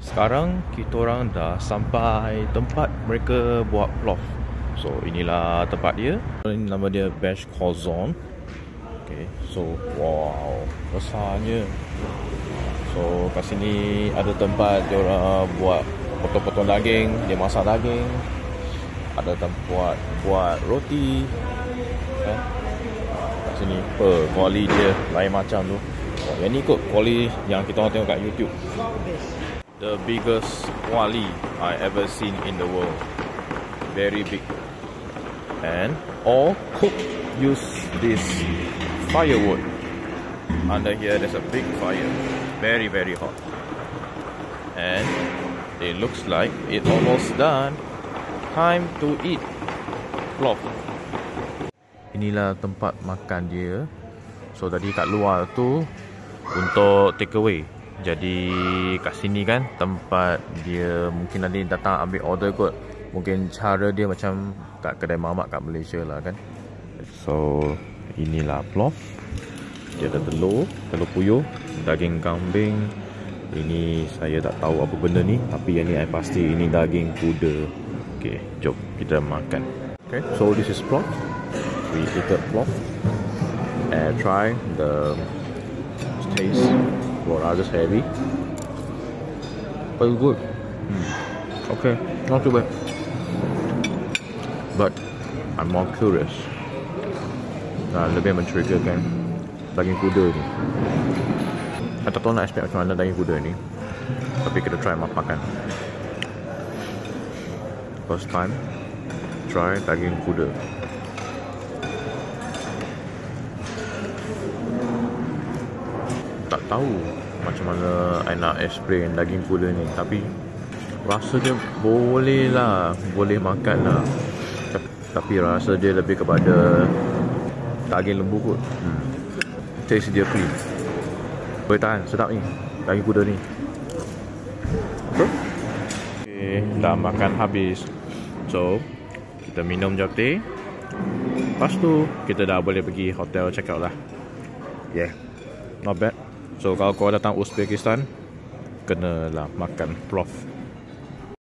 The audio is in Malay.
Sekarang kita orang dah sampai tempat mereka buat plov. So inilah tempat dia. Ini nama dia Besh Kozon. Okay, so wow, besarnya. So kat sini ada tempat dia orang buat potong-potong daging, dia masak daging. Ada tempat buat roti. Kat sini kuali dia lain macam tu. Yang ni kot kuali yang kita orang tengok kat YouTube. The biggest kuali I ever seen in the world. Very big. And all cook use this firewood. Under here there's a big fire. Very very hot. And it looks like it almost done. Time to eat plov. Inilah tempat makan dia. So tadi kat luar tu untuk take away. Jadi kat sini kan tempat dia, mungkin nanti datang ambil order kot. Mungkin cara dia macam kat kedai mamak kat Malaysia lah kan. So inilah plov. Dia ada telur puyuh, daging kambing. Ini saya tak tahu apa benda ni, tapi yang ni saya pasti ini daging kuda. Okay, jom kita makan. Okay, so this is plov. We eat the plov and try the taste. Well, just heavy, but good. Okay, not too bad. But I'm more curious. Lebih mencurigakan daging kuda ni. Saya tak tahu nak expect macam mana daging kuda ni, tapi kita try makan. First time try daging kuda. Tak tahu macam mana I nak explain daging kuda ni, tapi rasa dia boleh lah, boleh makan lah. Tapi rasa dia lebih kepada daging lembu kot. Taste dia clean. Boleh tahan, sedap ni daging kuda ni. Okay, dah makan habis. So kita minum jap teh. Lepas tu kita dah boleh pergi hotel check out lah. Yeah, not bad. So kalau kau datang Uzbekistan, kenalah makan plov.